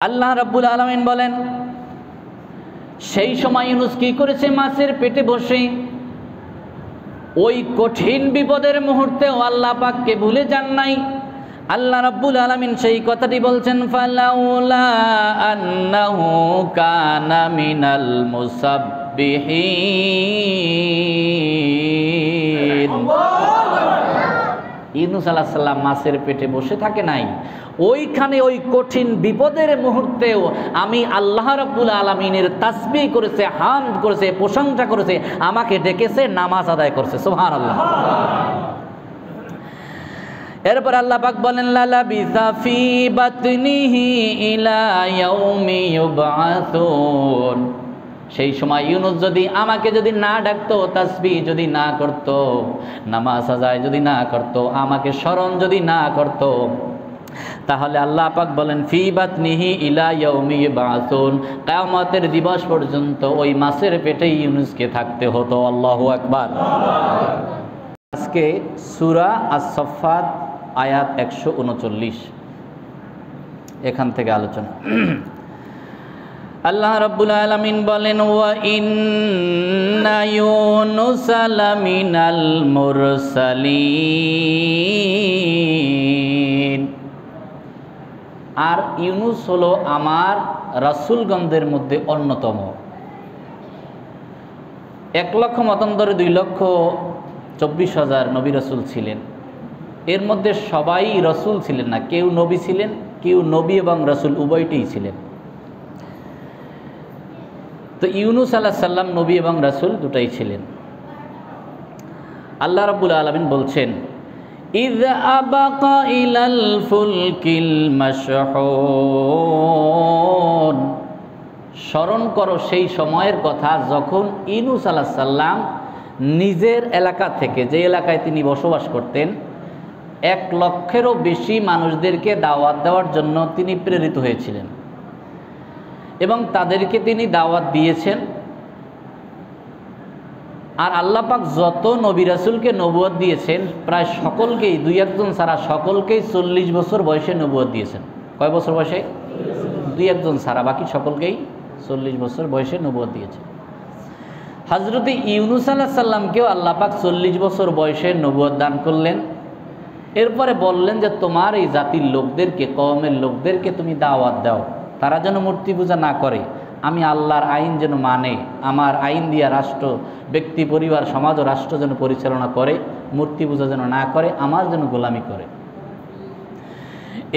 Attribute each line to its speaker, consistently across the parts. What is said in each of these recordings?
Speaker 1: আল্লাহ রাব্বুল আলামিন বলেন, সেই সময় ইউনূস কি করেছে? মাছের পেটে বসে ওই কঠিন বিপদের মুহূর্তেও আল্লাহ পাককে ভুলে যান নাই। আল্লাহ রাব্বুল আলামিন সেই কথাটি বলছেন, ফালাউলা আন্নাহু কানা মিনাল মুসাব্বিহিন। ইউনূস আলাইহিস সালাম মাছের পেটে বসে থাকে নাই, ওইখানে ওই কঠিন বিপদের মুহূর্তেও আমি আল্লাহ রাব্বুল আলামিনের তাসবিহ করেছে, হামদ করেছে, প্রশংসা করেছে, আমাকে ডেকেছে, নামাজ আদায় করছে। সুবহানাল্লাহ। এরপর আল্লাহ পাক বলেন, লালাবিসা ফি বাতনিহি ইলা ইয়াউমি ইউবআসুন। সেই সময় ইউনূস যদি আমাকে যদি না ডাকতো, তাসবিহ যদি না করত, নামাজ আদায় যদি না করত, আমাকে স্মরণ যদি না করত, তাহলে আল্লাহ পাক বলেন ফি বাতনিহি ইলা ইয়াউমি ইউবআসুন, কিয়ামতের দিবস পর্যন্ত ওই মাছের পেটে ইউনূসকে থাকতে হতো। আল্লাহু আকবার। আজকে সূরা আস-সাফফাত আয়াত 139, এখান থেকে আলোচনা। আল্লাহ রাব্বুল আলামিন বলেন, ওয়া ইন্না ইউনুসা লামিনাল মুরসালিন। আর ইউনূস হলো আমার রাসূলগণদের মধ্যে অন্যতম। 1,00,000 মতান্তরে 2,24,000 নবী রাসূল ছিলেন। এর মধ্যে সবাই রাসূল ছিলেন না, কেউ নবী ছিলেন, কেউ নবী এবং রাসূল উভয়টিই ছিলেন। তো ইউনূস আলাইহিস সালাম নবী এবং রাসূল দুটাই ছিলেন। আল্লাহ রাব্বুল আলামিন বলছেন, ইয আবাকা ইলাল ফুলকিল মাশহুন। স্মরণ করো সেই সময়ের কথা যখন ইউনূস আলাইহিস সালাম নিজের এলাকা থেকে, যে এলাকায় তিনি বসবাস করতেন, 1,00,000-এরও বেশি মানুষদেরকে দাওয়াত দেওয়ার জন্য তিনি প্রেরিত হয়েছিলেন এবং তাদেরকে তিনি দাওয়াত দিয়েছেন। আর আল্লাহ পাক যত নবী রাসূলকে নবুয়ত দিয়েছেন, প্রায় সকলকেই, 2-1 ছাড়া সকলকেই 40 বছর বয়সে নবুয়ত দিয়েছেন। কয় বছর বয়সে? 2-1 ছাড়া বাকি সকলকেই 40 বছর বয়সে নবুয়ত দিয়েছেন। হযরত ইউনূস আলাইহিস সালামকেও আল্লাহ পাক 40 বছর বয়সে নবুয়ত দান করলেন। এরপরে বললেন যে তোমার এই জাতির লোকদেরকে, কওমের লোকদেরকে তুমি দাওয়াত দাও, তারা যেন মূর্তি পূজা না করে, আমি আল্লাহর আইন যেন মানে, আমার আইন দিয়া রাষ্ট্র, ব্যক্তি, পরিবার, সমাজ ও রাষ্ট্র যেন পরিচালনা করে, মূর্তি পূজা যেন না করে, আমার যেন গোলামি করে।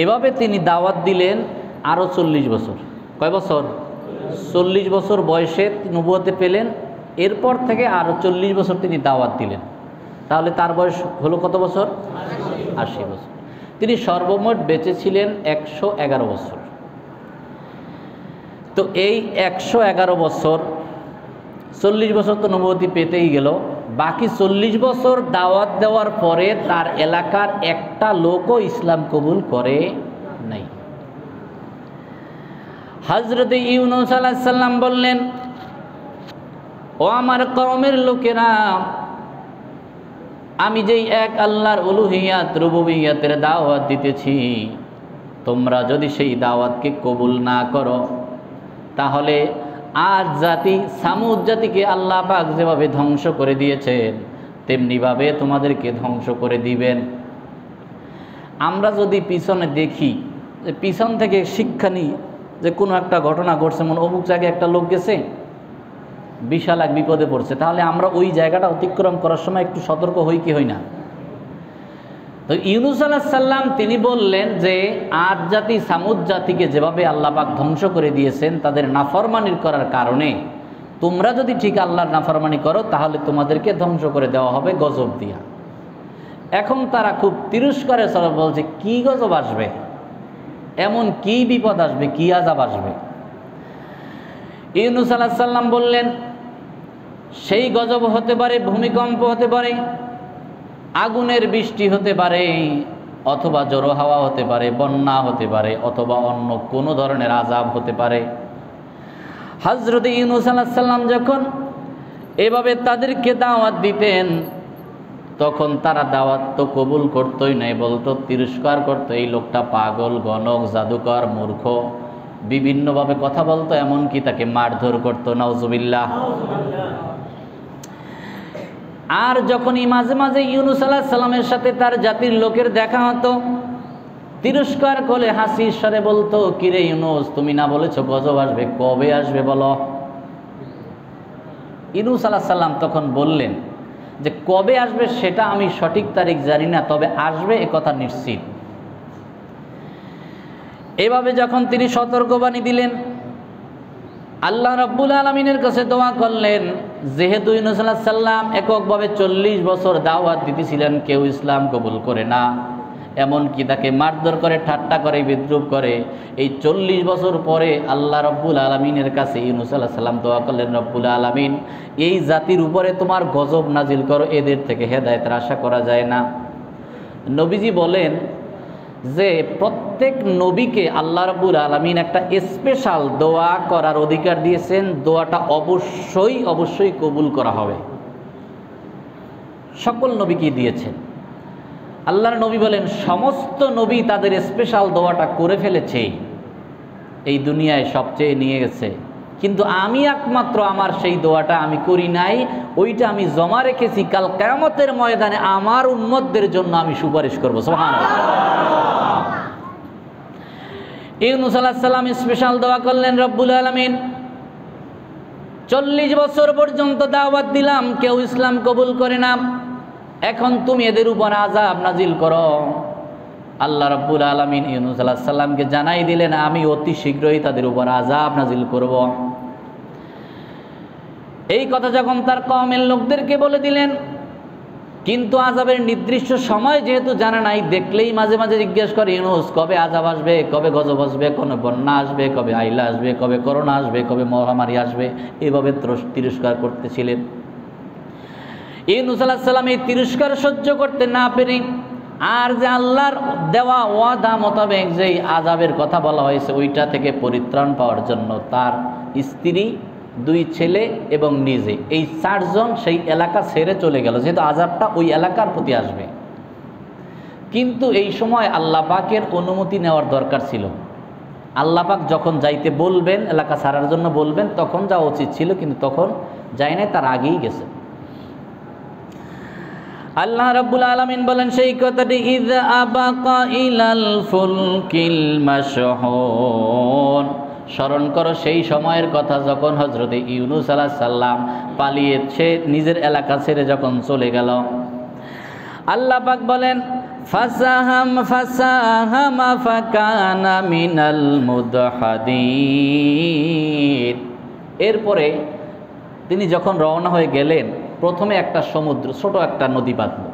Speaker 1: এভাবে তিনি দাওয়াত দিলেন আরও 40 বছর। কয় বছর? 40 বছর বয়সে নবুয়তে পেলেন। এরপর থেকে আরও 40 বছর তিনি দাওয়াত দিলেন। তাহলে তার বয়স হলো কত বছর? 80 বছর। তিনি সর্বমোট বেঁচে ছিলেন 111 বছর। তো এই 111 বছর, 40 বছর তো নবুয়তি পেতেই গেল, বাকি 40 বছর দাওয়াত দেওয়ার পরে তার এলাকার একটা লোকও ইসলাম কবুল করে নাই। হযরত ইউনূস আলাইহিস সালাম বললেন, ও আমার কওমের লোকেরা, আমি যেই এক আল্লাহর উলুহিয়াত, রুবুবিয়্যাতের দাওয়াত দিতেছি, তোমরা যদি সেই দাওয়াতকে কবুল না করো, তাহলে আজ জাতি, সামুদ জাতিকে আল্লাহ পাক যেভাবে ধ্বংস করে দিয়েছেন, তেমনিভাবে তোমাদেরকে ধ্বংস করে দিবেন। আমরা যদি পিছনে দেখি, যে পিছন থেকে শিক্ষা নিই, যে কোনো একটা ঘটনা ঘটছে, মনে অমুক জায়গায় একটা লোক গেছে, বিশাল এক বিপদে পড়ছে, তাহলে আমরা ওই জায়গাটা অতিক্রম করার সময় একটু সতর্ক হই কি হই না? তো ইউনূস আলাইহিস সালাম তিনি বললেন যে আদ জাতি, সামুদ জাতিকে যেভাবে আল্লাহ পাক ধ্বংস করে দিয়েছেন তাদের নাফরমানি করার কারণে, তোমরা যদি ঠিক আল্লাহর নাফরমানি করো তাহলে তোমাদেরকে ধ্বংস করে দেওয়া হবে গজব দিয়া। এখন তারা খুব তিরস্কারে সব বলছে, কি গজব আসবে, এমন কি বিপদ আসবে, কি আযাব আসবে? ইউনূস আলাইহিস সালাম বললেন, সেই গজব হতে পারে, ভূমিকম্প হতে পারে, আগুনের বৃষ্টি হতে পারে, অথবা জোড়ো হাওয়া হতে পারে, বন্যা হতে পারে, অথবা অন্য কোনো ধরনের আযাব হতে পারে। হযরত ইউনূস আলাইহিস সালাম যখন এভাবে তাদেরকে দাওয়াত দিতেন, তখন তারা দাওয়াত তো কবুল করতই নাই, বলতো, তিরস্কার করতো, এই লোকটা পাগল, গণক, জাদুকর, মূর্খ, বিভিন্নভাবে কথা বলতো, এমনকি তাকে মারধর করতো, নাউজুবিল্লাহ। আর যখনই মাঝে মাঝে ইউনূস আলাইহিস সালামের সাথে তার জাতির লোকের দেখা হতো, তিরস্কার করে হাসির স্বরে বলতো, কিরে ইউনূস, তুমি না বলেছো গজব আসবে, কবে আসবে বলো? ইউনূস আলাইহিস সালাম তখন বললেন যে কবে আসবে সেটা আমি সঠিক তারিখ জানি না, তবে আসবে এ কথা নিশ্চিত। এভাবে যখন তিনি সতর্কবাণী দিলেন, আল্লাহ রাব্বুল আলামিনের কাছে দোয়া করলেন, যেহেতু ইউনূস আলাইহিস সালাম এককভাবে 40 বছর দাওয়াত দিতেছিলেন, কেউ ইসলাম কবুল করে না, এমনকি তাকে মারধর করে, ঠাট্টা করে, বিদ্রুপ করে, এই 40 বছর পরে আল্লাহ রাব্বুল আলামিনের কাছে ইউনূস আলাইহিস সালাম দোয়া করলেন, রব্বুল আলামিন এই জাতির উপরে তোমার গজব নাজিল করো, এদের থেকে হেদায়েতের আশা করা যায় না। নবীজি বলেন যে প্রত্যেক নবীকে আল্লাহ রাব্বুল আলামিন একটা স্পেশাল দোয়া করার অধিকার দিয়েছেন, দোয়াটা অবশ্যই অবশ্যই কবুল করা হবে। সকল নবীকে দিয়েছেন। আল্লাহর নবী বলেন সমস্ত নবী তাদের স্পেশাল দোয়াটা করে ফেলেছে, এই দুনিয়ায় সবচেয়ে নিয়ে গেছে, কিন্তু আমি একমাত্র আমার সেই দোয়াটা আমি করি নাই, ওইটা আমি জমা রেখেছি, কাল কিয়ামতের ময়দানে আমার উম্মতদের জন্য আমি সুপারিশ করব। সুবহানাল্লাহ। ইউনূস আলাইহিস সালাম স্পেশাল দোয়া করলেন, রব্বুল আলামিন 40 বছর পর্যন্ত দাওয়াত দিলাম, কেউ ইসলাম কবুল করে না, এখন তুমি এদের উপর আযাব নাজিল করো। আল্লাহ রাব্বুল আলামিন ইউনূস আলাইহিস সালামকে জানাই দিলেন, আমি অতি শীঘ্রই তাদের উপর আযাব নাজিল করব। এই কথা যখন তার কওমের লোকদেরকে বলে দিলেন, কিন্তু আযাবের নির্দিষ্ট সময় যেহেতু জানা নাই, দেখলেই মাঝে মাঝে জিজ্ঞেস করে, ইউনূস কবে আযাব আসবে, কবে গজব আসবে, কোন বন্যা আসবে, কবে আইলা আসবে, কবে করোনা আসবে, কবে মহামারী আসবে, এইভাবে তিরস্কার করতেছিলেন। ইউনূস আলাইহিস সালাম এই তিরস্কার সহ্য করতে না পেরে, আর যে আল্লাহর দেওয়া ওয়াদা মোতাবেক যেই আযাবের কথা বলা হয়েছে ওইটা থেকে পরিত্রাণ পাওয়ার জন্য তার স্ত্রী, 2 ছেলে এবং নিজে, এই 4 জন সেই এলাকা ছেড়ে চলে গেল, যেহেতু আযাবটা ওই এলাকার প্রতি আসবে। কিন্তু এই সময় আল্লাহ পাকের অনুমতি নেওয়ার দরকার ছিল। আল্লাহ পাক যখন যাইতে বলবেন, এলাকা ছাড়ার জন্য বলবেন, তখন যাওয়া উচিত ছিল, কিন্তু তখন যায় নাই, তার আগেই গেছে। আল্লাহ রাব্বুল আলামিন বলেন সেই কথাটি, ইয আবাকা ইলাল ফুলকিল মাশহুন, স্মরণ করো সেই সময়ের কথা যখন হযরতে ইউনূস আলাইহিস সালাম পালিয়ে সে নিজের এলাকা ছেড়ে যখন চলে গেল। আল্লাহ পাক বলেন, ফাসাহামা ফাকানা মিনাল মুদহাদিন, এরপরে তিনি যখন রওনা হয়ে গেলেন, প্রথমে একটা সমুদ্র, ছোট একটা নদী বাঁধল।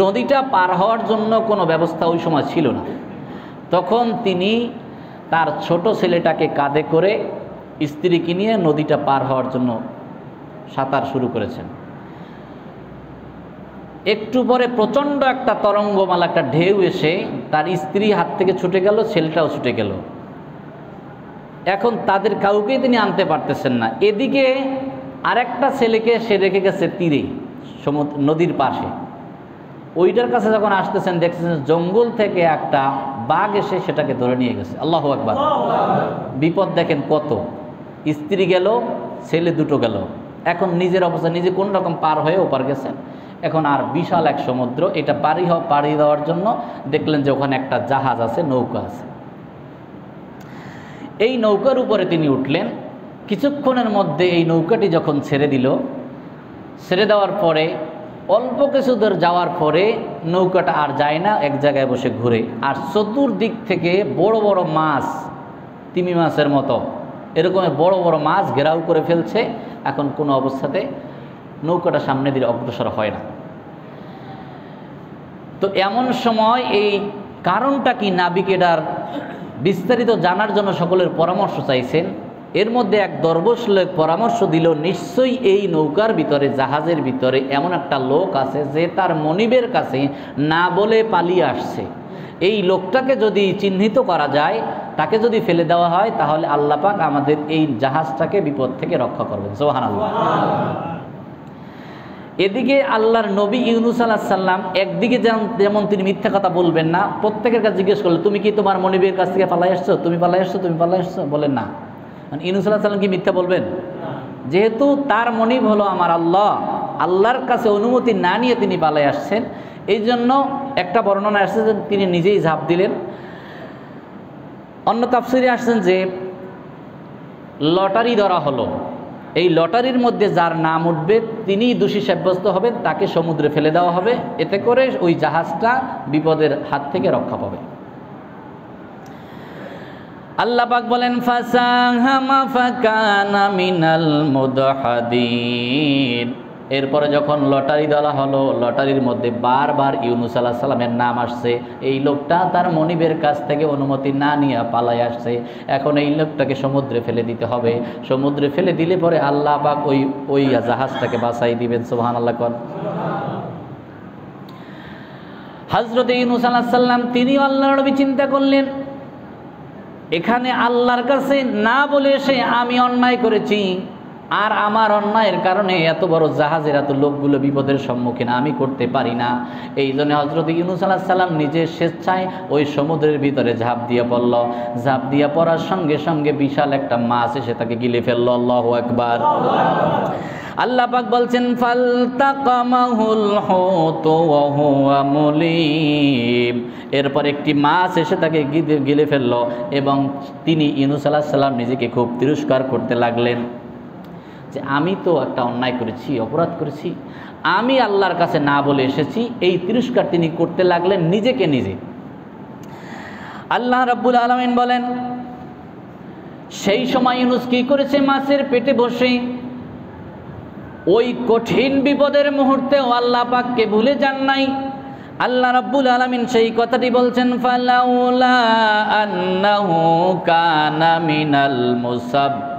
Speaker 1: নদীটা পার হওয়ার জন্য কোনো ব্যবস্থা ওই সময় ছিল না। তখন তিনি তার ছোট ছেলেটাকে কাঁধে করে স্ত্রীকে নিয়ে নদীটা পার হওয়ার জন্য সাঁতার শুরু করেছেন। একটু পরে প্রচণ্ড একটা তরঙ্গমালা, একটা ঢেউ এসে তার স্ত্রী হাত থেকে ছুটে গেল, ছেলেটাও ছুটে গেল। এখন তাদের কাউকেই তিনি আনতে পারতেছেন না। এদিকে আরেকটা ছেলেকে সে রেখে গেছে তীরে, সমুদ্র নদীর পাশে। ওইটার কাছে যখন আসতেছেন, দেখতেছেন জঙ্গল থেকে একটা বাঘ এসে সেটাকে ধরে নিয়ে গেছে। আল্লাহু আকবার। বিপদ দেখেন কত, স্ত্রী গেল, ছেলে দুটো গেল, এখন নিজের অবস্থা নিজে কোন রকম পার হয়ে ওপার গেছেন। এখন আর বিশাল এক সমুদ্র, এটা পাড়ি দেওয়ার জন্য দেখলেন যে ওখানে একটা জাহাজ আছে, নৌকা আছে। এই নৌকার উপরে তিনি উঠলেন। কিছুক্ষণের মধ্যে এই নৌকাটি যখন ছেড়ে দিল, ছেড়ে দেওয়ার পরে অল্প কিছু দূর যাওয়ার পরে নৌকাটা আর যায় না, এক জায়গায় বসে ঘুরে। আর চতুর্দিক থেকে বড় বড় মাছ, তিমি মাছের মতো এরকম বড় বড় মাছ ঘেরাও করে ফেলছে। এখন কোনো অবস্থাতে নৌকাটা সামনে দিয়ে অগ্রসর হয় না। তো এমন সময় এই কারণটা কি, নাবিকেরার বিস্তারিত জানার জন্য সকলের পরামর্শ চাইছেন। এর মধ্যে এক দরবেশ লোক পরামর্শ দিল, নিশ্চয়ই এই নৌকার ভিতরে, জাহাজের ভিতরে এমন একটা লোক আছে যে তার মনিবের কাছে না বলে পালিয়ে আসছে। এই লোকটাকে যদি চিহ্নিত করা যায়, তাকে যদি ফেলে দেওয়া হয়, তাহলে আল্লাহ পাক আমাদের এই জাহাজটাকে বিপদ থেকে রক্ষা করবেন। সুবহানাল্লাহ। এদিকে আল্লাহর নবী ইউনূস আলাইহিস সালাম একদিকে যেমন তিনি মিথ্যা কথা বলবেন না, প্রত্যেকের কাছে জিজ্ঞেস করলেন তুমি কি তোমার মনিবের কাছ থেকে পালাই আসছো, তুমি পালাই আসছো, তুমি পালাই আসছো, বলেন না। ইউনূস আলাইহিস সালাম কি মিথ্যা বলবেন? যেহেতু তার মনিব হলো আমার আল্লাহ, আল্লাহর কাছে অনুমতি না নিয়ে তিনি পালাই আসছেন, এই জন্য একটা বর্ণনা আসছে যে তিনি নিজেই ঝাঁপ দিলেন। অন্য তাফসিরে আসছেন যে লটারি ধরা হলো, এই লটারির মধ্যে যার নাম উঠবে তিনিই দোষী সাব্যস্ত হবেন, তাকে সমুদ্রে ফেলে দেওয়া হবে, এতে করে ওই জাহাজটা বিপদের হাত থেকে রক্ষা পাবে। আল্লাহ পাক বলেন ফাসাহামা ফাকানা মিনাল মুদহাদিন। এরপরে যখন লটারি দেওয়া হলো, লটারির মধ্যে বারবার ইউনূস আলাইহিস সালামের নাম আসছে। এই লোকটা তার মনিবের কাছ থেকে অনুমতি না নিয়ে পালায় আসছে, এখন এই লোকটাকে সমুদ্রে ফেলে দিতে হবে। সমুদ্রে ফেলে দিলে পরে আল্লাহ পাক ওই জাহাজটাকে বাঁচাই দিবেন। সুবহানাল্লাহ। কোন হযরত ইউনূস আলাইহিস সালাম তিনিও আল্লাহর নবী চিন্তা করলেন, এখানে আল্লাহর কাছে না বলে এসে আমি অন্যায় করেছি, আর আমার অন্যায়ের কারণে এত বড় জাহাজের এত লোকগুলো বিপদের সম্মুখীন আমি করতে পারি না। এই জন্য হযরত ইউনূস আলাইহিস সালাম নিজের স্বেচ্ছায় ওই সমুদ্রের ভিতরে ঝাঁপ দিয়ে পড়ল। ঝাঁপ দিয়ে পড়ার সঙ্গে সঙ্গে বিশাল একটা মাছ এসে তাকে গিলে ফেলল। আল্লাহু আকবার। আল্লাহ পাক বলছেন ফালতাকামাহুল হুতু ওয়া হুয়া মুলিম। এরপর একটি মাছ এসে তাকে গিলে ফেলল এবং তিনি ইউনূস আলাইহিস সালাম নিজেকে খুব তিরস্কার করতে লাগলেন যে আমি তো একটা অন্যায় করেছি, অপরাধ করেছি, আমি আল্লাহর কাছে না বলে এসেছি। এই তিরস্কার তিনি করতে লাগলেন নিজেকে নিজে। আল্লাহ রাব্বুল আলামিন বলেন সেই সময় ইউনূস কি করেছে, মাছের পেটে বসে ওই কঠিন বিপদের মুহূর্তেও আল্লাহ পাককে ভুলে যান নাই। আল্লাহ রাব্বুল আলামিন সেই কথাটি বলছেন ফালাউলা আন্নাহু কানা মিনাল মুসাব্বিহিন।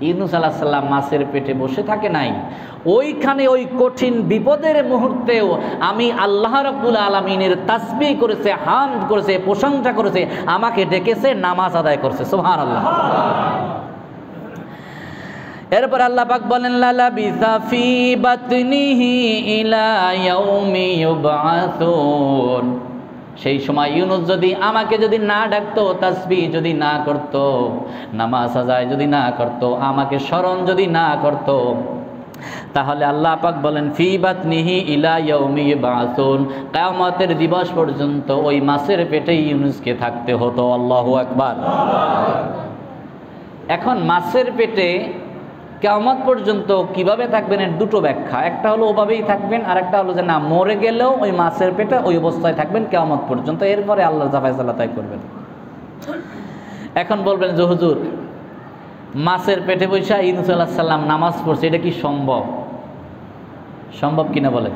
Speaker 1: ইউনূস আলাইহিস সালাম মাছের পেটে বসে থাকে নাই, ওইখানে ওই কঠিন বিপদের মুহূর্তেও আমি আল্লাহ রাব্বুল আলামিনের তাসবিহ করেছে, হামদ করেছে, প্রশংসা করেছে, আমাকে ডেকেছে, নামাজ আদায় করছে। সুবহানাল্লাহ। এরপর আল্লাহ পাক বলেন লালাবিসা ফি বাতনিহি ইলা ইয়াউমি ইউবআসুন। সেই সময় ইউনূস যদি আমাকে যদি না ডাকতো, তাসবিহ যদি না করত, নামাজ আদায় যদি না করত, আমাকে স্মরণ যদি না করত, তাহলে আল্লাহ পাক বলেন ফি বাতনিহি ইলা ইয়াউমি ইউবআসুন, কিয়ামতের দিবস পর্যন্ত ওই মাছের পেটে ইউনূসকে থাকতে হতো। আল্লাহু আকবার। এখন মাছের পেটে কিয়ামত পর্যন্ত কিভাবে থাকবেন এর দুটো ব্যাখ্যা। একটা হলো ওভাবেই থাকবেন, আর একটা হলো যে না, মরে গেলেও ওই মাছের পেটে ওই অবস্থায় থাকবেন কিয়ামত পর্যন্ত, এরপরে আল্লাহ যা ফয়সালা তাই করবেন। এখন বলবেন যে হুজুর মাছের পেটে বসে ইউনূস আলাইহিস সালাম নামাজ পড়ছে, এটা কি সম্ভব? সম্ভব কিনা বলেন?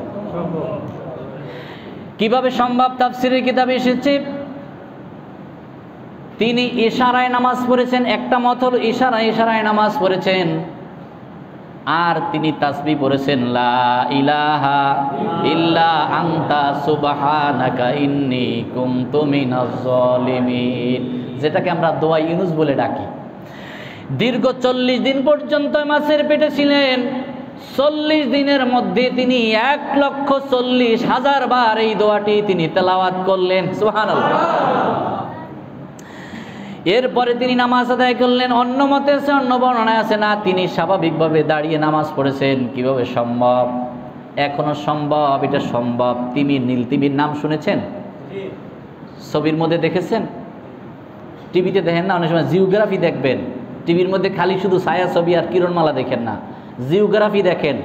Speaker 1: কিভাবে সম্ভব? তাফসীরের কিতাবে এসেছে তিনি ইশারায় নামাজ পড়েছেন। একটা মত হলো ইশারায় নামাজ পড়েছেন, আর তিনি তাসবিহ পড়েছেন লা ইলাহা ইল্লা আনতা সুবহানাকা ইন্নী কুনতু মিনাজ জালিমিন, যেটাকে আমরা দোয়া ইউনূস বলে ডাকি। দীর্ঘ 40 দিন পর্যন্ত মাছের পেটে ছিলেন। 40 দিনের মধ্যে তিনি 1,40,000 বার এই দোয়াটি তিনি তেলাওয়াত করলেন। সুবহানাল্লাহ। এরপরে তিনি নামাজ আদায় করলেন। অন্য মতে আছে, অন্য বর্ণনায় আছে না, তিনি স্বাভাবিকভাবে দাঁড়িয়ে নামাজ পড়েছেন। কিভাবে সম্ভব? এখনো সম্ভব, এটা সম্ভব। নীল তিমির নাম শুনেছেন? ছবির মধ্যে দেখেছেন? টিভিতে দেখেন না, অনেক সময় জিওগ্রাফি দেখবেন, টিভির মধ্যে খালি শুধু ছায়া ছবি আর কিরণমালা দেখেন না, জিওগ্রাফি দেখেন,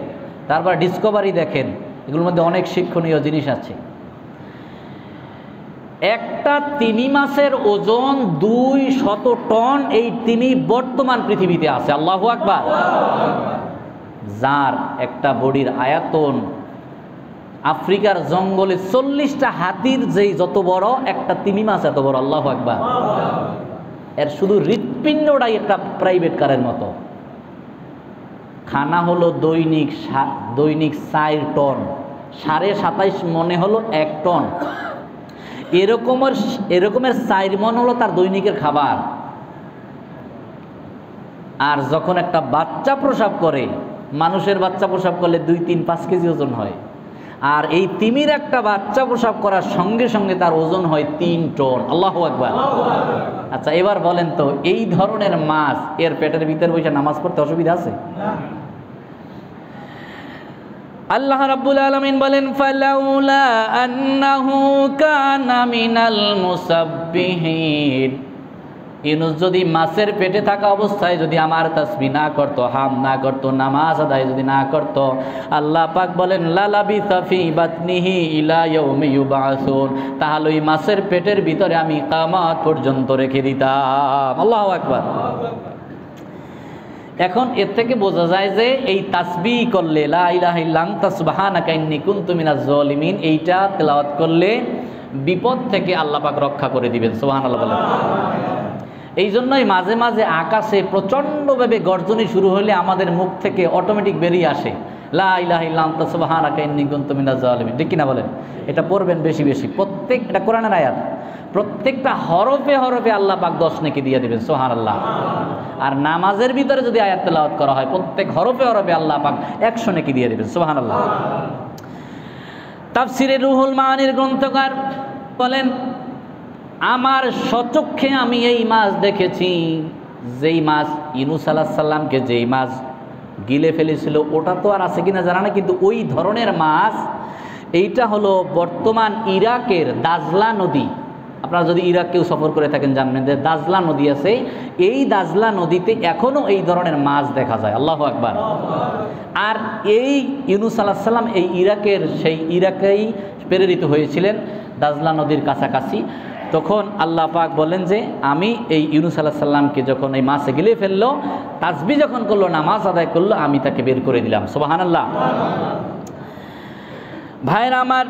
Speaker 1: তারপর ডিসকভারি দেখেন, এগুলোর মধ্যে অনেক শিক্ষণীয় জিনিস আছে। একটা তিমি মাছের ওজন 200 টন। এই তিমি বর্তমান পৃথিবীতে আছে। আল্লাহু আকবার। যার একটা বডির আয়তন আফ্রিকার জঙ্গলে 40টা হাতির যেই যত বড়, একটা তিমি মাছ এত বড়। আল্লাহু আকবার। এর শুধু হৃৎপিণ্ডটাই একটা প্রাইভেট কারের মতো। খানা হলো দৈনিক 4 টন, 27.5 মনে হলো 1 টন। এরকমের 4 মন হলো তার দৈনিকের খাবার। আর যখন একটা বাচ্চা প্রসব করে, মানুষের বাচ্চা প্রসব করলে 2, 3, 5 কেজি ওজন হয়, আর এই তিমির একটা বাচ্চা প্রসব করার সঙ্গে সঙ্গে তার ওজন হয় 3 টন। আল্লাহু আকবার। আচ্ছা এবার বলেন তো, এই ধরনের মাছ এর পেটের ভিতরে বসে নামাজ পড়তে অসুবিধা আছে? আল্লাহ রাব্বুল আলামিন বলেন, ফালাউলা আন্নাহু কানা মিনাল মুসাব্বিহিন। ইউনূস যদি মাছের পেটে থাকা অবস্থায় যদি আমার তাসবিহ না করত, হাম না করত, নামাজ আদায় যদি না করত, আল্লাহ পাক বলেন লালাবিসা ফি বাতনিহি ইলা ইয়াউমি ইউবআসুন, তাহলে ওই মাছের পেটের ভিতরে আমি কিয়ামত পর্যন্ত রেখে দিতাম। আল্লাহু আকবার। এখন এর থেকে বোঝা যায় যে এই তাসবিহ করলে, লা ইলাহা ইল্লা আনতা সুবহানাকা ইন্নী কুনতু মিনাজ জালিমিন, এইটা তেলাওয়াত করলে বিপদ থেকে আল্লাহ পাক রক্ষা করে দিবেন। সুবহানাল্লাহ বলেন। এই জন্যই মাঝে মাঝে আকাশে প্রচণ্ডভাবে গর্জনি শুরু হলে আমাদের মুখ থেকে অটোমেটিক বেরিয়ে আসে লা ইলাহা ইল্লা আনতা সুবহানাকা ইন্নী কুনতু মিনাজ জালিমিন। ঠিক কিনা বলেন? এটা পড়বেন বেশি বেশি। এটা কোরআনের আয়াত, প্রত্যেকটা হরফে হরফে আল্লাহ পাক 10 নেকি দিয়ে দিবেন। সুবহানাল্লাহ। আর নামাজের ভিতরে যদি আয়াত তেলাওয়াত করা হয়, প্রত্যেক হরফে হরফে আল্লাহ পাক 100 নেকি দিয়ে দিবেন। সুবহানাল্লাহ। তাফসিরে রুহুল মাআনির গ্রন্থকার বলেন, আমার স্বচক্ষে আমি এই মাছ দেখেছি, যেই মাছ ইউনূস আলাইহিস সালামকে যেই মাছ গিলে ফেলেছিল, ওটা তো আর আছে কিনা জানা না, কিন্তু ওই ধরনের মাছ এইটা হলো বর্তমান ইরাকের দাজলা নদী। আপনারা যদি ইরাক কেউ সফর করে থাকেন জানবেন যে দাজলা নদী আছে, এই দাজলা নদীতে এখনও এই ধরনের মাছ দেখা যায়। আল্লাহু আকবার। আর এই ইউনূস আলাইহিস সালাম এই ইরাকের সেই ইরাকেই প্রেরিত হয়েছিলেন, দাজলা নদীর কাছাকাছি। তখন আল্লাহ পাক বলেন যে আমি এই ইউনূস আলাইহিস সালামকে যখন এই মাছে গিলে ফেললো, তাসবিহ যখন করলো, নামাজ আদায় করলো, আমি তাকে বের করে দিলাম। সুবহানাল্লাহ। ভাইরা আমার,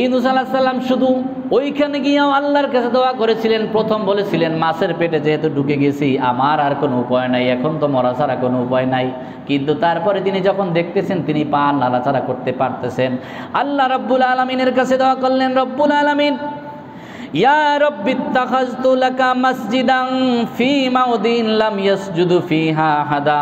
Speaker 1: ইউনূস আলাইহিস সালাম শুধু ওইখানে গিয়েও আল্লাহর কাছে দোয়া করেছিলেন। প্রথম বলেছিলেন মাছের পেটে যেহেতু ঢুকে গেছি, আমার আর কোনো উপায় নাই, এখন তো মরা ছাড়া কোনো উপায় নাই। কিন্তু তারপরে তিনি যখন দেখতেছেন তিনি পা নাড়াচাড়া করতে পারতেছেন, আল্লাহ রাব্বুল আলামিনের কাছে দোয়া করলেন, রব্বুল আলামিন ইয়া রাব্বি ইত্তাখাযতু লাকা মাসজিদান ফি মাউদিন লাম ইয়াসজুদু ফিহা হাদা।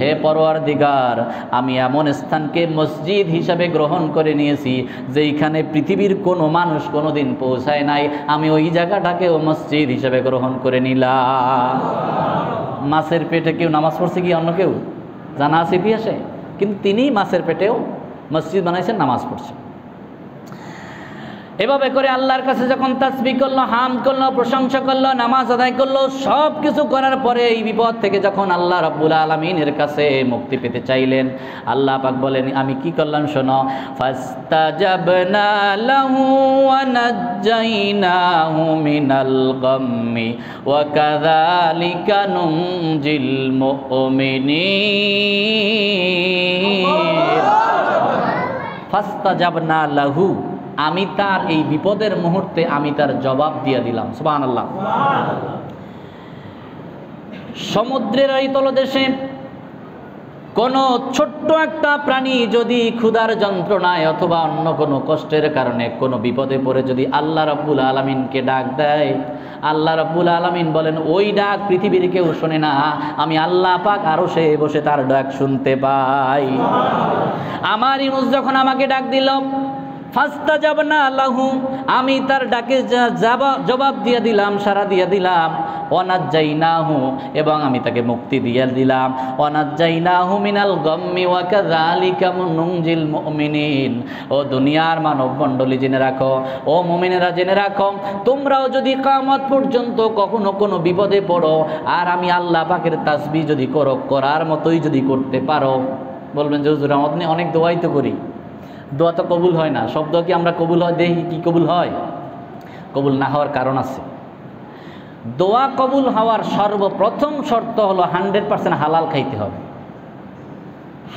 Speaker 1: হে পরওয়ারদিগার, আমি এমন স্থানকে মসজিদ হিসাবে গ্রহণ করে নিয়েছি যেইখানে পৃথিবীর কোনো মানুষ কোনোদিন পৌঁছায় নাই, আমি ওই জায়গাটাকেও মসজিদ হিসাবে গ্রহণ করে নিলাম। মাছের পেটে কেউ নামাজ পড়ছে কি অন্য কেউ? জানা আছে ইতিহাসে? কিন্তু তিনি মাছের পেটেও মসজিদ বানাইছেন, নামাজ পড়ছেন। এভাবে করে আল্লাহর কাছে যখন তাসবিহ করলো, হামদ করলো, প্রশংসা করলো, নামাজ আদায় করলো, সব কিছু করার পরে এই বিপদ থেকে যখন আল্লাহ রাব্বুল আলামিনের কাছে মুক্তি পেতে চাইলেন, আল্লাহ পাক বলেন আমি কি করলাম শোনো, ফাস্তাজাবনা লাহু ওয়া নাজ্জাইনাহু মিনাল গাম্মি ওয়া কাযালিকা নুনজিল মুমিনিন। ফাস্তাজাবনা লাহু, আমি তার এই বিপদের মুহূর্তে আমি তার জবাব দিয়ে দিলাম। সুবহানাল্লাহ। সমুদ্রের এই তলদেশে কোনো ছোট্ট একটা প্রাণী যদি ক্ষুধার যন্ত্রণায় অথবা অন্য কোনো কষ্টের কারণে কোনো বিপদে পড়ে যদি আল্লাহ রাব্বুল আলামিনকে ডাক দেয়, আল্লাহ রাব্বুল আলামিন বলেন ওই ডাক পৃথিবীর কেউ শোনে না, আমি আল্লাহ পাক আরশে বসে তার ডাক শুনতে পাই। আমার ইউনূস যখন আমাকে ডাক দিল, ফাস্তাজাবনা লাহু, আমি তার ডাকে জবাব দিয়ে দিলাম, সাড়া দিয়ে দিলাম। ওয়ানাজ্জাইনাহু, এবং আমি তাকে মুক্তি দিয়ে দিলাম। ওয়ানাজ্জাইনাহু মিনাল গাম্মি ওয়া কাযালিকা নুনজিল মুমিনিন। ও দুনিয়ার মানব মণ্ডলী জেনে রাখো, ও মুমিনেরা জেনে রাখো, তোমরাও যদি কিয়ামত পর্যন্ত কখনো কোনো বিপদে পড়ো আর আমি আল্লাহ পাকের তাসবিহ যদি করার মতোই যদি করতে পারো, বলবেন যে হুজুর আপনি অনেক দোয়াই তো করি, দোয়া তো কবুল হয় না। সব দোয়া কি আমরা কবুল হয় দেখি কি কবুল হয়? কবুল না হওয়ার কারণ আছে। দোয়া কবুল হওয়ার সর্বপ্রথম শর্ত হলো 100% হালাল খাইতে হবে।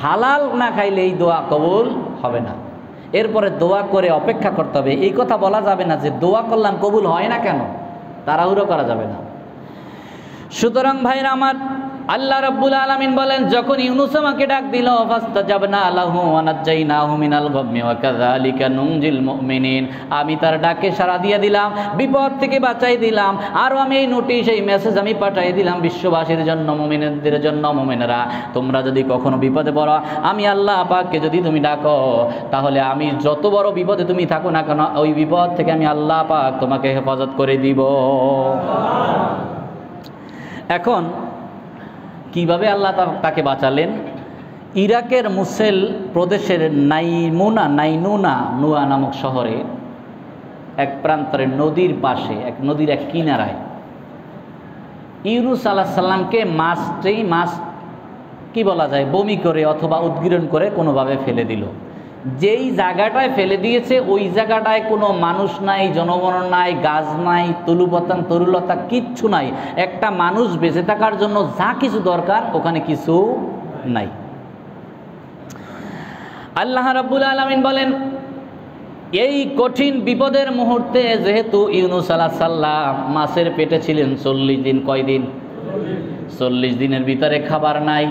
Speaker 1: হালাল না খাইলে এই দোয়া কবুল হবে না। এরপরে দোয়া করে অপেক্ষা করতে হবে। এই কথা বলা যাবে না যে দোয়া করলাম কবুল হয় না কেন, তাড়াহুড়ো করা যাবে না। সুতরাং ভাইরা আমার, আল্লাহ রাব্বুল আলামিন বলেন, যখন ইউনূস আমাকে ডাক দিল, ফাস্তাজাবনা লাহু ওয়া নাজ্জাইনাহু মিনাল গাম্মি ওয়া কাযালিকা নুনজিল মুমিনিন, আমি তার ডাকে সাড়া দিয়ে দিলাম, বিপদ থেকে বাঁচাই দিলাম। আর আমি এই নোটিশ, এই মেসেজ আমি পাঠিয়ে দিলাম বিশ্ববাসীর জন্য, মুমিনদের জন্য। মুমিনেরা, তোমরা যদি কখনো বিপদে পড়ো, আমি আল্লাহ পাককে যদি তুমি ডাকো, তাহলে আমি যত বড় বিপদে তুমি থাকো না কেন, ওই বিপদ থেকে আমি আল্লাহ পাক তোমাকে হেফাজত করে দিব। এখন কিভাবে আল্লাহ তাকে বাঁচালেন? ইরাকের মুসেল প্রদেশের নাইনুনা নুয়া নামক শহরে এক প্রান্তরে নদীর পাশে, এক নদীর এক কিনারায় ইউনূস আলাইহিস সালামকে মাছ কি বলা যায়, বমি করে অথবা উদ্গীরণ করে কোনোভাবে ফেলে দিল। যেই জায়গাটায় ফেলে দিয়েছে ওই জায়গাটায় কোনো মানুষ নাই, জনগণ নাই, গাছ নাই, তরুলতা কিচ্ছু নাই। একটা মানুষ বেঁচে থাকার জন্য যা কিছু দরকার ওখানে কিছু নাই। আল্লাহ রাব্বুল আলামিন বলেন, এই কঠিন বিপদের মুহূর্তে যেহেতু ইউনূস আলাইহিস সালাম মাছের পেটে ছিলেন 40 দিন, কয়দিন? 40 দিনের ভিতরে খাবার নাই,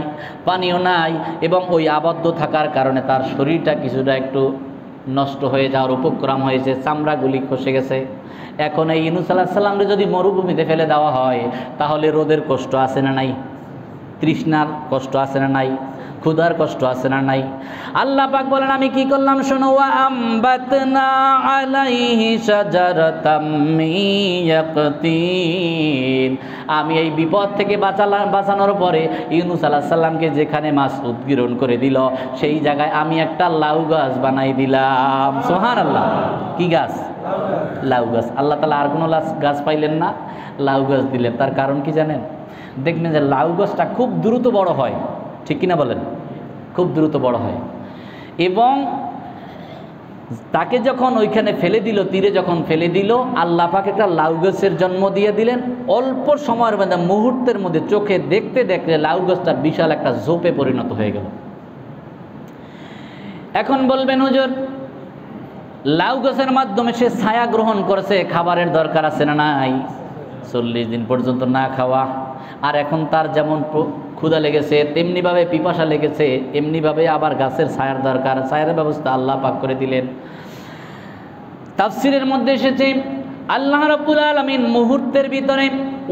Speaker 1: পানিও নাই, এবং ওই আবদ্ধ থাকার কারণে তার শরীরটা কিছুটা একটু নষ্ট হয়ে যাওয়ার উপক্রম হয়েছে, চামড়াগুলি খসে গেছে। এখন এই ইউনূস আলাইহিস সালামকে যদি মরুভূমিতে ফেলে দেওয়া হয়, তাহলে রোদের কষ্ট আছে না নাই? তৃষ্ণার কষ্ট আছে না নাই? ক্ষুধার কষ্ট আছে না নাই? আল্লাহ পাক বলেন, আমি কি করলাম শোনো, ওয়া আমবাতনা আলাইহি শাজারাতাম মিন ইয়াকতিন, আমি এই বিপদ থেকে বাঁচানোর পরে ইউনূস আলাইহিস সালামকে যেখানে মাছ উদ্গীরণ করে দিল, সেই জায়গায় আমি একটা লাউ গাছ বানাই দিলাম। সুবহানাল্লাহ। কি গাছ? লাউ গাছ। আল্লাহ তাআলা আর কোনো গাছ পাইলেন না, লাউ গাছ দিলেন। তার কারণ কি জানেন? দেখবেন যে লাউ গাছটা খুব দ্রুত বড় হয়, ঠিক কিনা বলেন? খুব দ্রুত বড় হয়। এবং তাকে যখন ওইখানে ফেলে দিল, তীরে যখন ফেলে দিল, আল্লাহ পাক একটা লাউ গাছের জন্ম দিয়ে দিলেন। অল্প সময়ের মধ্যে, মুহূর্তের মধ্যে, চোখে দেখতে দেখতে লাউ গাছটা বিশাল একটা ঝোপে পরিণত হয়ে গেল। এখন বলবেন, হুজুর, লাউ গাছের মাধ্যমে সে ছায়া গ্রহণ করেছে, খাবারের দরকার আছে না নাই? 40 দিন পর্যন্ত না খাওয়া। আর এখন তার যেমন ক্ষুধা লেগেছে, তেমনিভাবে পিপাসা লেগেছে, এমনিভাবে আবার গাছের ছায়ার দরকার, ছায়ার ব্যবস্থা আল্লাহ পাক করে দিলেন। তাফসিরের মধ্যে এসেছে, আল্লাহ রাব্বুল আলামিন মুহূর্তের ভিতরে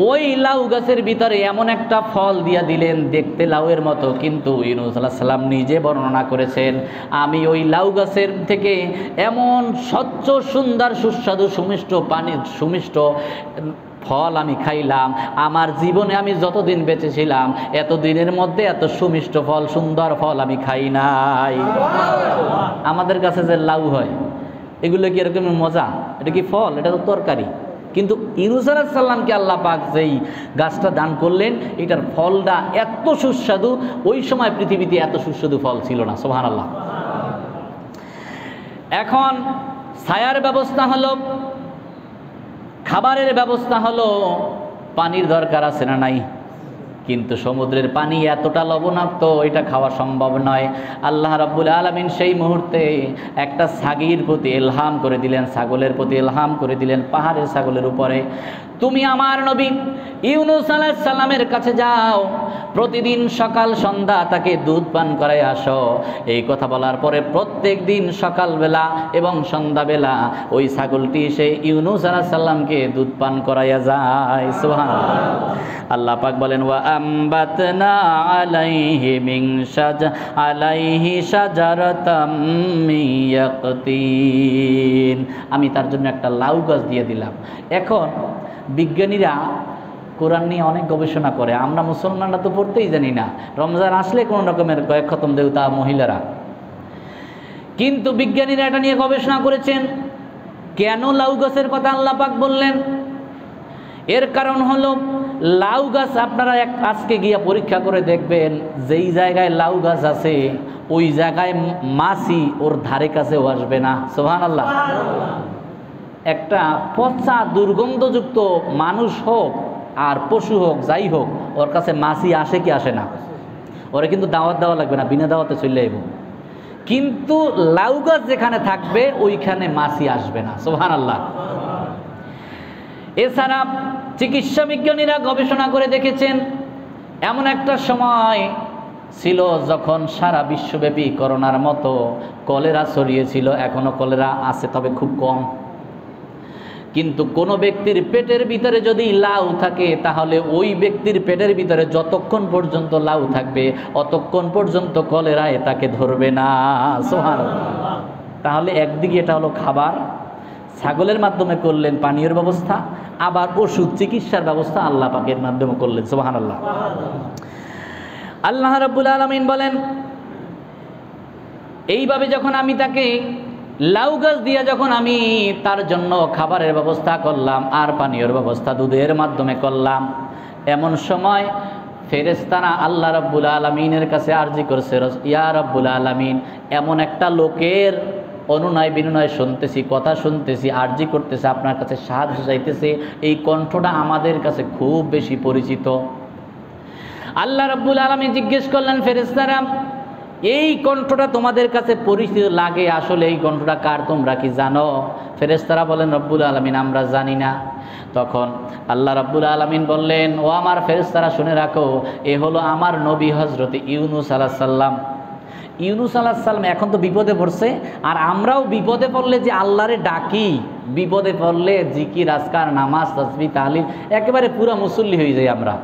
Speaker 1: ওই লাউ গাছের ভিতরে এমন একটা ফল দিয়া দিলেন, দেখতে লাউয়ের মতো, কিন্তু ইউনূস আলাইহিস সালাম নিজে বর্ণনা করেছেন, আমি ওই লাউ গাছের থেকে এমন স্বচ্ছ, সুন্দর, সুস্বাদু, সুমিষ্ট ফল আমি খাইলাম। আমার জীবনে আমি যতদিন বেঁচে ছিলাম, এতদিনের মধ্যে এত সুমিষ্ট ফল, সুন্দর ফল আমি খাই নাই। আমাদের কাছে যে লাউ হয়, এগুলো কি এরকম মজা? এটা কি ফল? এটা তো তরকারি। কিন্তু ইউনূস আলাইহিস সালামকে আল্লাহ পাক যেই গাছটা দান করলেন, এটার ফলটা এত সুস্বাদু, ওই সময় পৃথিবীতে এত সুস্বাদু ফল ছিল না। সুবহানাল্লাহ। এখন ছায়ার ব্যবস্থা হলো, খাবারের ব্যবস্থা হলো, পানির দরকার আছে না নাই? কিন্তু সমুদ্রের পানি এতটা লবণাক্ত, এটা খাওয়া সম্ভব নয়। আল্লাহ রাব্বুল আলামিন সেই মুহূর্তে একটা ছাগির প্রতি ইলহাম করে দিলেন, ছাগলের প্রতি ইলহাম করে দিলেন, পাহাড়ের ছাগলের উপরে, তুমি আমার নবী ইউনূস আলাইহিস সালামের কাছে যাও, প্রতিদিন সকাল সন্ধ্যা তাকে দুধ পান করায় আসো। এই কথা বলার পরে প্রত্যেক দিন সকালবেলা এবং সন্ধ্যাবেলা ওই ছাগলটি সেই ইউনূস আলাইহিস সালামকে দুধ পান করাইয়া যায়। সুবহানাল্লাহ। আল্লাহ পাক বলেন, ওয়া আমবাতনা আলাইহি শাজারাতাম মিন ইয়াকতিন, আমি তার জন্য একটা লাউ গাছ দিয়ে দিলাম। এখন বিজ্ঞানীরা কোরআন নিয়ে অনেক গবেষণা করে, আমরা মুসলমানরা তো পড়তেই জানি না, রমজান আসলে কোনো রকমের কয়েক খতম দেও তা মহিলারা। কিন্তু বিজ্ঞানীরা এটা নিয়ে গবেষণা করেছেন, কেন লাউ গাছের কথা আল্লাহ পাক বললেন। এর কারণ হলো, লাউ গাছ আপনারা আজকে গিয়া পরীক্ষা করে দেখবেন, যেই জায়গায় লাউ গাছ আছে ওই জায়গায় মাছি ওর ধারে কাছেও আসবে না। সুবহানাল্লাহ। একটা পচা দুর্গন্ধযুক্ত মানুষ হোক আর পশু হোক, যাই হোক, ওর কাছে মাছি আসে কি আসে না? ওরা কিন্তু দাওয়াত দেওয়া লাগবে না, বিনা দাওয়াতে চলে যাইব। কিন্তু লাউ গাছ যেখানে থাকবে ওইখানে মাছি আসবে না। সুবহানাল্লাহ। এছাড়া চিকিৎসা বিজ্ঞানীরা গবেষণা করে দেখেছেন, এমন একটা সময় ছিল যখন সারা বিশ্বব্যাপী করোনার মতো কলেরা ছড়িয়েছিল। এখনো কলেরা আছে, তবে খুব কম। কিন্তু কোনো ব্যক্তির পেটের ভিতরে যদি লাউ থাকে, তাহলে ওই ব্যক্তির পেটের ভিতরে যতক্ষণ পর্যন্ত লাউ থাকবে অতক্ষণ পর্যন্ত কলেরায় তাকে ধরবে না। সুবহানাল্লাহ। তাহলে একদিকে এটা হলো খাবার, ছাগলের মাধ্যমে করলেন পানীয়ের ব্যবস্থা, আবার ওষুধ চিকিৎসার ব্যবস্থা আল্লাহ পাকের মাধ্যমে করলেন। সুবহানাল্লাহ। আল্লাহ রাব্বুল আলামিন বলেন, এইভাবে যখন আমি তাকে লাউ গাছ দিয়ে যখন আমি তার জন্য খাবারের ব্যবস্থা করলাম আর পানীয়ের ব্যবস্থা দুধের মাধ্যমে করলাম, এমন সময় ফেরেশতারা আল্লাহ রাব্বুল আলামিনের কাছে আরজি করছে, ইয়া রাব্বুল আলামিন, এমন একটা লোকের অনুনয় বিনয় শুনতেছি, কথা শুনতেছি, আরজি করতেছে, আপনার কাছে সাহায্য চাইতেছে, এই কণ্ঠটা আমাদের কাছে খুব বেশি পরিচিত। আল্লাহ রাব্বুল আলামিন জিজ্ঞেস করলেন, ফেরেশতারা, এই কণ্ঠটা তোমাদের কাছে পরিচিত লাগে, আসলে এই কণ্ঠটা কার তোমরা কি জানো? ফেরেশতারা বলেন, রব্বুল আলামিন, আমরা জানি না। তখন আল্লাহ রাব্বুল আলামিন বললেন, ও আমার ফেরেশতারা, শুনে রাখো, এ হলো আমার নবী হযরত ইউনূস আলাইহিস সালাম। ইউনূস আলাইহিস সালাম এখন তো বিপদে পড়ছে, আর আমরাও বিপদে পড়লে যে আল্লাহরে ডাকি, বিপদে পড়লে জিকির আজকার নামাজ তাসবিহ তাহলিল একেবারে পুরা মুসল্লি হয়ে যাই আমরা।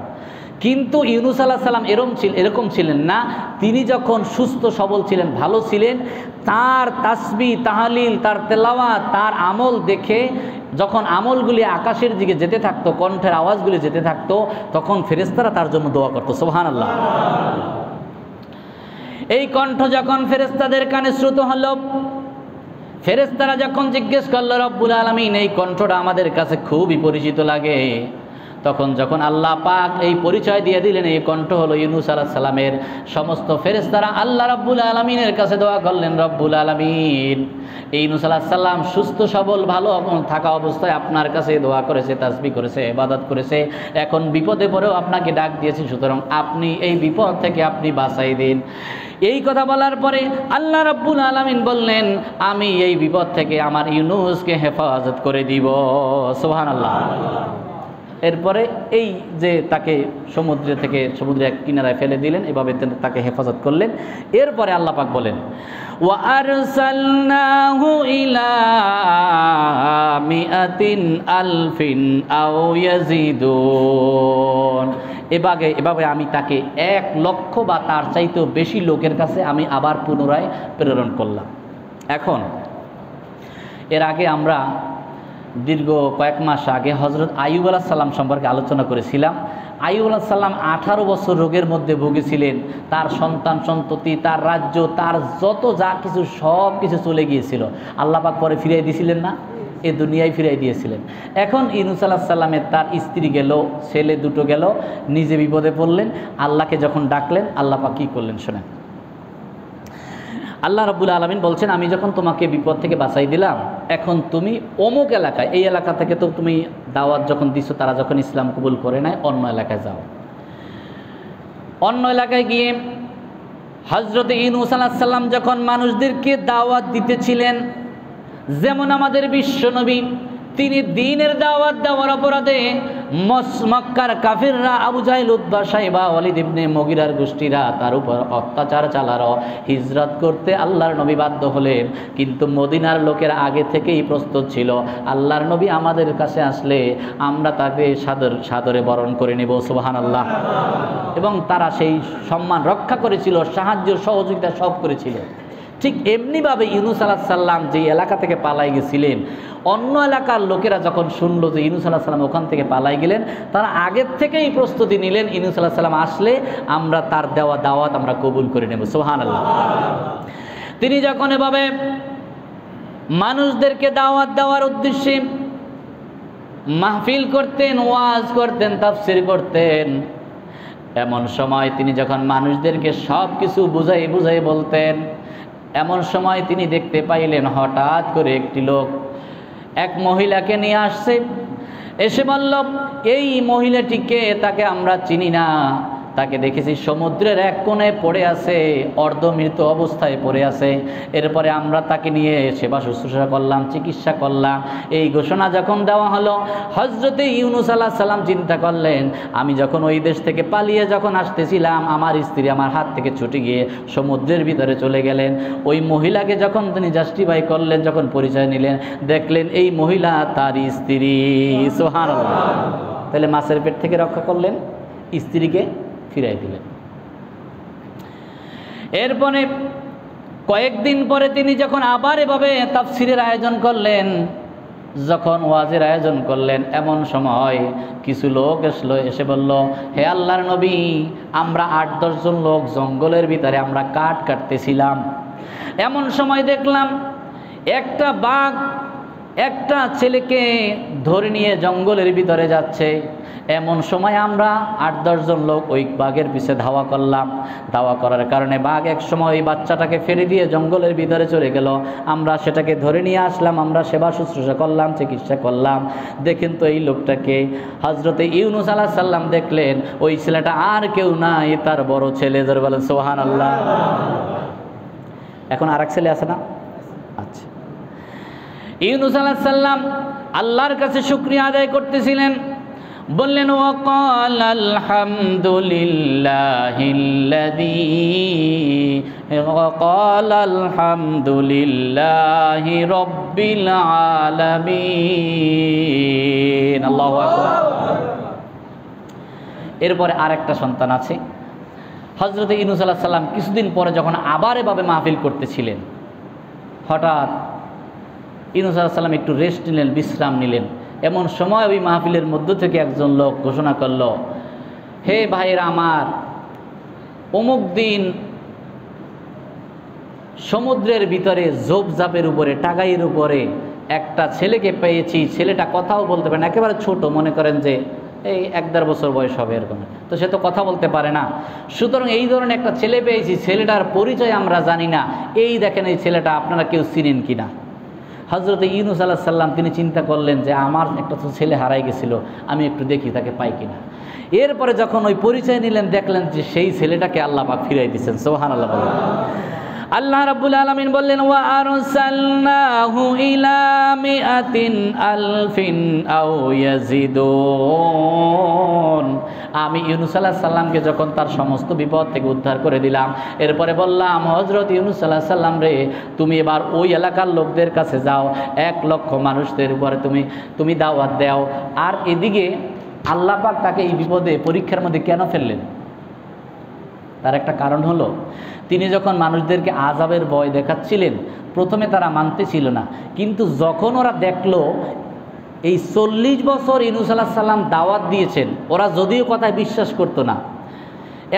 Speaker 1: কিন্তু ইউনূস আলাইহিস সালাম এরকম ছিলেন না। তিনি যখন সুস্থ সবল ছিলেন, ভালো ছিলেন, তার তাসবিহ তাহলিল, তার তেলাওয়াত, তার আমল দেখে যখন আমলগুলি আকাশের দিকে যেতে থাকতো, কণ্ঠের আওয়াজগুলি যেতে থাকতো, তখন ফেরেশতারা তার জন্য দোয়া করতো। সুবহানাল্লাহ। এই কণ্ঠ যখন ফেরেশতাদের কানে শ্রুত হলো, ফেরেশতারা যখন জিজ্ঞেস করলো, রব্বুল আলামিন, এই কণ্ঠটা আমাদের কাছে খুবই পরিচিত লাগে, তখন যখন আল্লাহ পাক এই পরিচয় দিয়ে দিলেন এই কণ্ঠ হলো ইউনূস আলাইহিস সালামের, সমস্ত ফেরেশতারা আল্লাহ রাব্বুল আলামিনের কাছে দোয়া করলেন, রব্বুল আলামিন, এই ইউনূস আলাইহিস সালাম সুস্থ সবল ভালো থাকা অবস্থায় আপনার কাছে দোয়া করেছে, তাসবিহ করেছে, ইবাদত করেছে, এখন বিপদে পড়েও আপনাকে ডাক দিয়েছে, সুতরাং আপনি এই বিপদ থেকে আপনি বাঁচাই দিন। এই কথা বলার পরে আল্লাহ রাব্বুল আলামিন বললেন, আমি এই বিপদ থেকে আমার ইউনূসকে হেফাজত করে দিব। সুবহানাল্লাহ। এরপরে এই যে তাকে সমুদ্রের কিনারায় ফেলে দিলেন, এভাবে তাকে হেফাজত করলেন। এরপরে আল্লাহ পাক বলেন, ওয়া আরসালনাহু ইলা মিআতিন আলফিন আও ইয়াজিদুন। এভাবে আমি তাকে 1,00,000 বা তার চাইতেও বেশি লোকের কাছে আমি আবার পুনরায় প্রেরণ করলাম। এখন এর আগে আমরা দীর্ঘ কয়েক মাস আগে হযরত আইয়ুব আলাইহিস সালাম সম্পর্কে আলোচনা করেছিলাম। আইয়ুব আলাইহিস সালাম 18 বছর রোগের মধ্যে ভুগেছিলেন। তার সন্তান সন্ততি, তার রাজ্য, তার যত যা কিছু সব কিছু চলে গিয়েছিল। আল্লাহ পাক পরে ফিরিয়ে দিয়েছিলেন না? এ দুনিয়ায় ফিরিয়ে দিয়েছিলেন। এখন ইউনূস আলাইহিস সালামের তার স্ত্রী গেল, ছেলে দুটো গেল, নিজে বিপদে পড়লেন। আল্লাহকে যখন ডাকলেন, আল্লাহ পাক কী করলেন শোনেন। আল্লাহ রাব্বুল আলামিন বলছেন, আমি যখন তোমাকে বিপদ থেকে বাঁচাই দিলাম, এখন তুমি অমুক এলাকায়, এই এলাকা থেকে তো তুমি দাওয়াত যখন দিছো, তারা যখন ইসলাম কবুল করে নেয়, অন্য এলাকায় যাও। অন্য এলাকায় গিয়ে হযরত ইউনূস আলাইহিস সালাম যখন মানুষদেরকে দাওয়াত দিতেছিলেন, যেমন আমাদের বিশ্বনবী, তিনি দ্বীনের দাওয়াত দেওয়ার অপরাধে মক্কার কাফিররা, আবু জাহেল, উতবা, শাইবা, ওয়ালিদ ইবনে মুগীরার গোষ্ঠীরা তার উপর অত্যাচার চালালো। হিজরত করতে আল্লাহর নবী বাধ্য হলেন, কিন্তু মদিনার লোকেরা আগে থেকেই প্রস্তুত ছিল, আল্লাহর নবী আমাদের কাছে আসলে আমরা তাকে সাদরে বরণ করে নেব। সুবহানাল্লাহ। এবং তারা সেই সম্মান রক্ষা করেছিল, সাহায্য সহযোগিতা সব করেছিল। ঠিক এমনিভাবে ইউনূস আলাইহিস সালাম যে এলাকা থেকে পালাই গেছিলেন, অন্য এলাকার লোকেরা যখন শুনলো যে ইউনূস আলাইহিস সালাম ওখান থেকে পালাই গেলেন, তারা আগের থেকেই প্রস্তুতি নিলেন, ইউনূস আলাইহিস সালাম আসলে আমরা তার দেওয়া দাওয়াত আমরা কবুল করে নেব। সুবহানাল্লাহ। তিনি যখন এভাবে মানুষদেরকে দাওয়াত দেওয়ার উদ্দেশ্যে মাহফিল করতেন, ওয়াজ করতেন, তাফসীর করতেন, এমন সময় তিনি যখন মানুষদেরকে সব কিছু বুঝাই বলতেন, এমন সময় তিনি দেখতে পাইলেন হঠাৎ করে একটি লোক এক মহিলাকে নিয়ে আসছে। এসে বলল, এই মহিলাটিকে, তাকে আমরা চিনি না, তাকে দেখেছি সমুদ্রের এক কোণে পড়ে আছে, অর্ধমৃত অবস্থায় পড়ে আছে। এরপরে আমরা তাকে নিয়ে সেবা শুশ্রূষা করলাম, চিকিৎসা করলাম। এই ঘোষণা যখন দেওয়া হলো, হজরতে ইউনুস আলাইহিস সালাম চিন্তা করলেন, আমি যখন ওই দেশ থেকে পালিয়ে যখন আসতেছিলাম, আমার স্ত্রী আমার হাত থেকে ছুটে গিয়ে সমুদ্রের ভিতরে চলে গেলেন। ওই মহিলাকে যখন তিনি জাস্টিফাই করলেন, যখন পরিচয় নিলেন, দেখলেন এই মহিলা তার স্ত্রী। সুবহানাল্লাহ। তাহলে মাছের পেট থেকে রক্ষা করলেন, স্ত্রীকে ফিরাই দিলেন। এরপরে কয়েকদিন পরে তিনি যখন আবার এভাবে তাফসিরের আয়োজন করলেন, যখন ওয়াজের আয়োজন করলেন, এমন সময় কিছু লোক এসে বলল, হে আল্লাহর নবী, আমরা 8-10 জন লোক জঙ্গলের ভিতরে আমরা কাঠ কাটতেছিলাম। এমন সময় দেখলাম একটা বাঘ একটা ছেলেকে ধরে নিয়ে জঙ্গলের ভিতরে যাচ্ছে। এমন সময় আমরা 8-10 জন লোক ওই বাঘের পিছে ধাওয়া করলাম। ধাওয়া করার কারণে বাঘ এক সময় ওই বাচ্চাটাকে ফেলে দিয়ে জঙ্গলের ভিতরে চলে গেল। আমরা সেটাকে ধরে নিয়ে আসলাম, আমরা সেবা শুশ্রূষা করলাম, চিকিৎসা করলাম। দেখেন তো এই লোকটাকে। হজরতে ইউনুস আলাইহিস সালাম দেখলেন ওই ছেলেটা আর কেউ নাই, তার বড় ছেলে। জোরে বলেন সুবহানাল্লাহ। এখন আরেক ছেলে আছে না? আচ্ছা। ইউনুস আলাইহিস সালাম আল্লাহর কাছে শুকরিয়া আদায় করতেছিলেন, বললেন, ওয়াকাল আলহামদুলিল্লাহি রাব্বিল আলামিন। আল্লাহু আকবার। এরপরে আরেকটা সন্তান আছে। হযরত ইউনুস আলাইহিস সালাম কিছুদিন পরে যখন আবার এভাবে মাহফিল করতেছিলেন, হঠাৎ ইউনুস আলাইহিস সালাম একটু রেস্ট নিলেন, বিশ্রাম নিলেন। এমন সময় ওই মাহফিলের মধ্য থেকে একজন লোক ঘোষণা করল, হে ভাইরা আমার, অমুক দিন সমুদ্রের ভিতরে ঝোপঝাপের উপরে, টাগাইয়ের উপরে একটা ছেলেকে পেয়েছি। ছেলেটা কথাও বলতে পারে না, একেবারে ছোট, মনে করেন যে এই 1-1.5 বছর বয়স হবে এরকম। তো সে তো কথা বলতে পারে না। সুতরাং এই ধরনের একটা ছেলে পেয়েছি, ছেলেটার পরিচয় আমরা জানি না। এই দেখেন এই ছেলেটা, আপনারা কেউ চিনেন কিনা? হযরত ইউনুস আলাইহিস সালাম তিনি চিন্তা করলেন যে আমার একটা তো ছেলে হারাই গেছিল, আমি একটু দেখি তাকে পাই কিনা। এরপরে যখন ওই পরিচয় নিলেন, দেখলেন যে সেই ছেলেটাকে আল্লাহ পাক ফিরাই দিয়েছেন। সুবহানাল্লাহ। আল্লাহ রাব্বুল আলামিন বললেন, ওয়া আরসালনাহু ইলা মিআতিন আলফিন আও ইয়াজিদুন। আমি ইউনুস আলাইহিস সালামকে যখন তার সমস্ত বিপদ থেকে উদ্ধার করে দিলাম, এরপরে বললাম, হযরত ইউনুস আলাইহিস সালাম রে, তুমি এবার ওই এলাকার লোকদের কাছে যাও, 1 লক্ষ মানুষদের উপরে তুমি দাওয়াত দাও। আর এদিকে আল্লাহ পাক তাকে এই বিপদে, পরীক্ষার মধ্যে কেন ফেললেন? তার একটা কারণ হলো, তিনি যখন মানুষদেরকে আযাবের ভয় দেখাচ্ছিলেন, প্রথমে তারা মানতে ছিল না। কিন্তু যখন ওরা দেখলো এই 40 বছর ইউনুস আলাইহিস সালাম দাওয়াত দিয়েছেন, ওরা যদিও কথায় বিশ্বাস করতো না।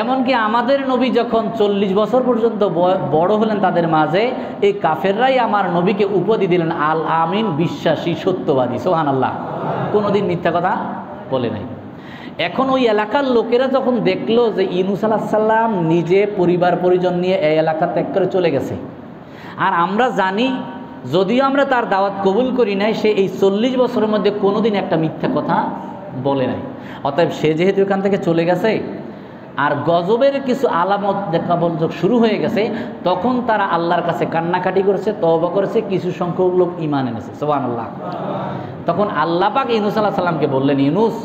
Speaker 1: এমনকি আমাদের নবী যখন 40 বছর পর্যন্ত বড় হলেন তাদের মাঝে, এই কাফেররাই আমার নবীকে উপাধি দিলেন আল আমিন, বিশ্বাসী, সত্যবাদী। সুবহানাল্লাহ। কোনোদিন মিথ্যা কথা বলে নাই। এখন ওই এলাকার লোকেরা যখন দেখলো যে ইউনুস আলাইহিস সালাম নিজে পরিবার পরিজন নিয়ে এই এলাকা ত্যাগ করে চলে গেছে, আর আমরা জানি যদিও আমরা তার দাওয়াত কবুল করি নাই, সে এই 40 বছরের মধ্যে কোনোদিন একটা মিথ্যা কথা বলে নাই। অতএব সে যেহেতু এখান থেকে চলে গেছে, আর গজবের কিছু আলামত দেখা শুরু হয়ে গেছে, তখন তারা আল্লাহর কাছে কান্নাকাটি করেছে, তওবা করেছে, কিছু সংখ্যক লোক ঈমান এনেছে। সুবহানাল্লাহ। তখন আল্লাহ পাক ইউনুস আলাইহিস সালামকে বললেন, ইউনুস,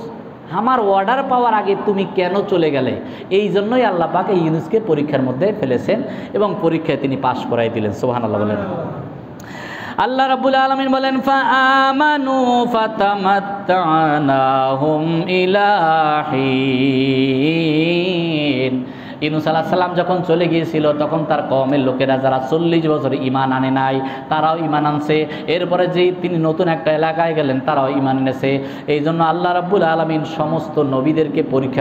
Speaker 1: আমার অর্ডার পাওয়ার আগে তুমি কেন চলে গেলে? এই জন্যই আল্লাহ পাক এই ইউনুসকে পরীক্ষার মধ্যে ফেলেছেন এবং পরীক্ষায় তিনি পাশ করাই দিলেন। সুবহানাল্লাহ বলেন। আল্লাহ রাব্বুল আলামিন বলেন, ফাআমানু ফাতামাত্তানাহুম ইলা হিন। ইউনুস আলাইহিস সালাম যখন চলে গিয়েছিল, তখন তার কওমের লোকেরা যারা 40 বছর ঈমান আনে নাই, তারাও ঈমান আনছে। এরপরে যেই তিনি নতুন একটা এলাকায় গেলেন, তারাও ঈমান এনেছে। এই জন্য আল্লাহ রাব্বুল আলামিন সমস্ত নবীদেরকে পরীক্ষা